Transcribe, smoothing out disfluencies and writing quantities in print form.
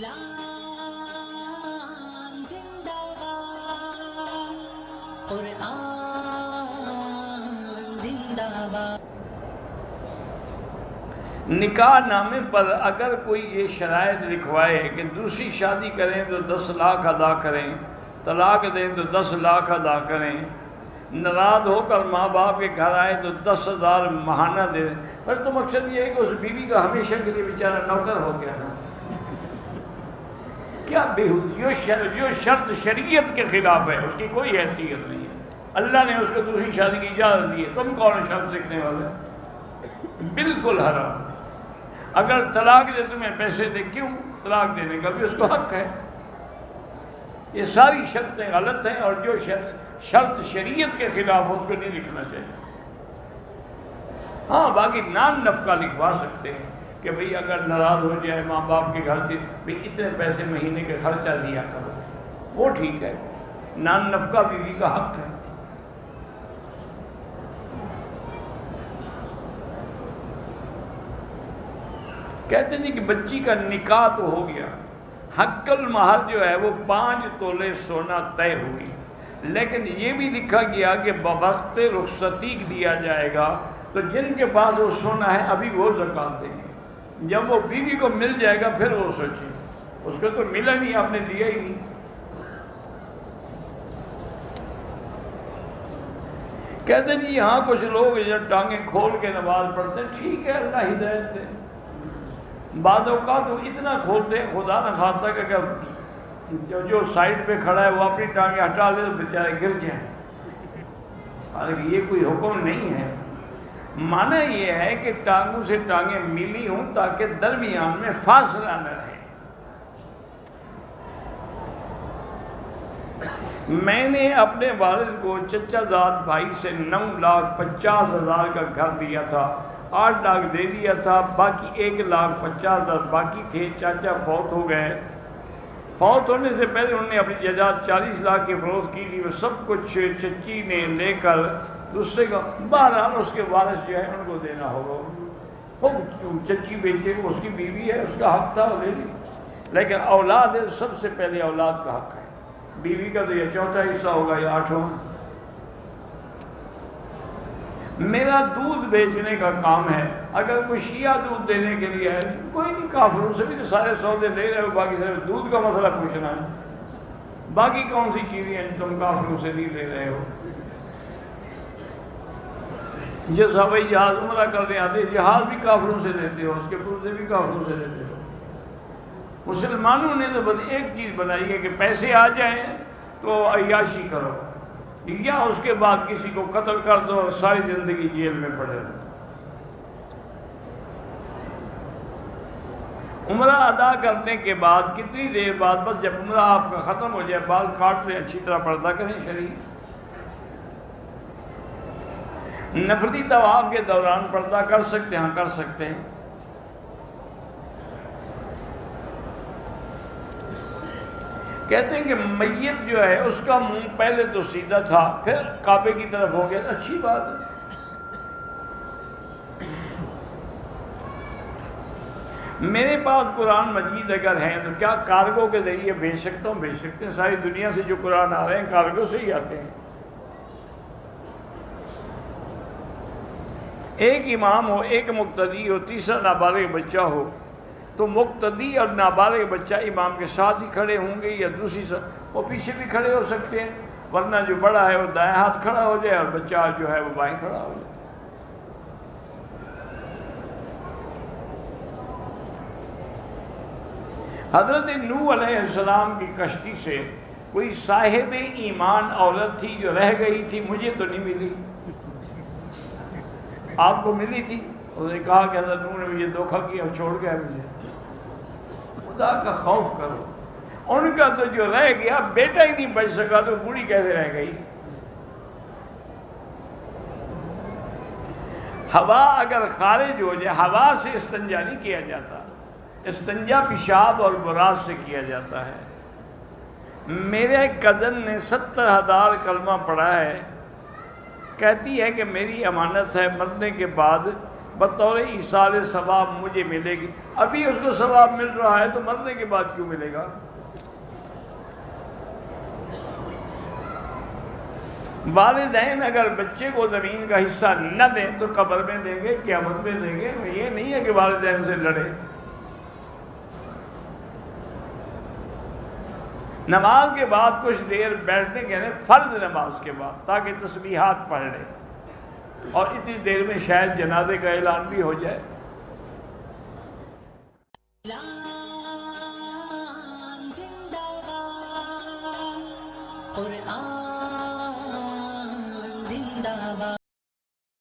اسلام زندہ باد، قرآن زندہ باد۔ نکاح نامے پر اگر کوئی یہ شرائط لکھوائے کہ دوسری شادی کریں تو 10 لاکھ ادا کریں، طلاق دیں تو 10 لاکھ ادا کریں، ناراض ہو کر ماں باپ کے گھر آئے تو 10,000 ماہانہ دے دیں، پر تو مقصد یہ ہے کہ اس بیوی کا ہمیشہ کے لیے بیچارہ نوکر ہو گیا نا، کیا بےہودی، جو شرط شریعت کے خلاف ہے اس کی کوئی حیثیت نہیں ہے۔ اللہ نے اس کو دوسری شادی کی اجازت دی ہے، تم کون شرط لکھنے والے؟ بالکل حرام۔ اگر طلاق دے تمہیں پیسے دے، کیوں؟ طلاق دینے کا بھی اس کو حق ہے۔ یہ ساری شرطیں غلط ہیں، اور جو شرط شریعت کے خلاف ہو اس کو نہیں لکھنا چاہیے۔ ہاں باقی نان نفقہ لکھوا سکتے ہیں کہ بھئی اگر ناراض ہو جائے ماں باپ کے گھر سے، بھئی اتنے پیسے مہینے کے خرچہ دیا کرو، وہ ٹھیک ہے، نان نفقہ بیوی کا حق ہے۔ کہتے ہیں کہ بچی کا نکاح تو ہو گیا، حق المہر جو ہے وہ 5 تولے سونا طے ہوئی، لیکن یہ بھی لکھا گیا کہ بوقت رخصتی دیا جائے گا، تو جن کے پاس وہ سونا ہے ابھی وہ زکوٰۃ دیں گے، جب وہ بیوی کو مل جائے گا پھر وہ سوچیں، اس کو تو ملا نہیں، آپ نے دیا ہی نہیں۔ کہتے ہیں جی یہاں کچھ لوگ جب ٹانگیں کھول کے نماز پڑھتے ہیں، ٹھیک ہے اللہ ہدایت دے، بعض اوقات تو اتنا کھولتے ہیں خدا نہ خواستہ کہ جو سائڈ پہ کھڑا ہے وہ اپنی ٹانگیں ہٹا لے تو بیچارے گر جائیں، حالانکہ یہ کوئی حکم نہیں ہے۔ معنی یہ ہے کہ ٹانگوں سے ٹانگیں ملی ہوں تاکہ درمیان میں فاصلہ نہ رہے۔ میں نے اپنے والد کو چچا زاد بھائی سے 9,50,000 کا گھر دیا تھا، 8 لاکھ دے دیا تھا، باقی 1,50,000 باقی تھے۔ چاچا فوت ہو گئے، فوت ہونے سے پہلے انہوں نے اپنی جائیداد 40 لاکھ کی فروخت کی تھی، وہ سب کچھ چچی نے لے کر دوسرے کا، بہرحال اس کے وارث جو ہے ان کو دینا ہوگا، وہ چچی بیچے کو اس کی بیوی ہے، اس کا حق تھا وہ لے لی، لیکن اولاد ہے، سب سے پہلے اولاد کا حق ہے، بیوی کا تو یہ 4تھا حصہ ہوگا یا 8واں۔ میرا دودھ بیچنے کا کام ہے، اگر کوئی شیعہ دودھ دینے کے لیے ہے، کوئی نہیں، کافروں سے بھی تو سارے سودے لے رہے ہو، باقی سارے دودھ کا مسئلہ پوچھنا ہے، باقی کون سی چیزیں ہیں تم کافروں سے نہیں لے رہے ہو؟ جس ہوائی جہاز عمرہ کرنے آتے جہاز بھی کافروں سے لیتے ہو، اس کے پرزے بھی کافروں سے لیتے ہو۔ مسلمانوں نے تو بس ایک چیز بنائی ہے کہ پیسے آ جائیں تو عیاشی کرو، یا اس کے بعد کسی کو قتل کر دو، ساری زندگی جیل میں پڑے رہو۔ عمرہ ادا کرنے کے بعد کتنی دیر بعد، بس جب عمرہ آپ کا ختم ہو جائے بال کاٹ لیں، اچھی طرح پردہ کریں شریف۔ نفلی طواف کے دوران پردہ کر سکتے ہیں؟ ہاں کر سکتے ہیں۔ کہتے ہیں کہ میت جو ہے اس کا منہ پہلے تو سیدھا تھا پھر کعبے کی طرف ہو گیا، اچھی بات ہے۔ میرے پاس قرآن مجید اگر ہیں تو کیا کارگو کے ذریعے بھیج سکتا ہوں؟ بھیج سکتے ہیں، ساری دنیا سے جو قرآن آ رہے ہیں کارگو سے ہی آتے ہیں۔ ایک امام ہو، ایک مقتدی ہو، تیسرا نابالغ بچہ ہو، تو مقتدی اور نابالغ بچہ امام کے ساتھ ہی کھڑے ہوں گے یا دوسری وہ پیچھے بھی کھڑے ہو سکتے ہیں، ورنہ جو بڑا ہے وہ دائیں ہاتھ کھڑا ہو جائے اور بچہ جو ہے وہ بائیں کھڑا ہو جائے۔ حضرت نوح علیہ السلام کی کشتی سے کوئی صاحب ایمان عورت تھی جو رہ گئی تھی، مجھے تو نہیں ملی، آپ کو ملی تھی؟ انہوں نے کہا کہ حضرت نوح نے مجھے دھوکہ کیا، چھوڑ گیا مجھے۔ خدا کا خوف کرو، ان کا تو جو رہ گیا بیٹا ہی نہیں بچ سکا تو بوڑھی کیسے رہ گئی؟ ہوا اگر خارج ہو جائے، ہوا سے استنجا نہیں کیا جاتا، استنجا پیشاب اور براز سے کیا جاتا ہے۔ میرے کزن نے 70,000 کلمہ پڑھا ہے، کہتی ہے کہ میری امانت ہے مرنے کے بعد بطور ایصال ثواب مجھے ملے گی۔ ابھی اس کو ثواب مل رہا ہے تو مرنے کے بعد کیوں ملے گا؟ والدین اگر بچے کو زمین کا حصہ نہ دیں تو قبر میں دیں گے، قیامت میں دیں گے۔ یہ نہیں ہے کہ والدین سے لڑے۔ نماز کے بعد کچھ دیر بیٹھنے کے لیے، فرض نماز کے بعد، تاکہ تسبیحات پڑھ لیں، اور اتنی دیر میں شاید جنازے کا اعلان بھی ہو جائے۔ اسلام زندہ باد، قرآن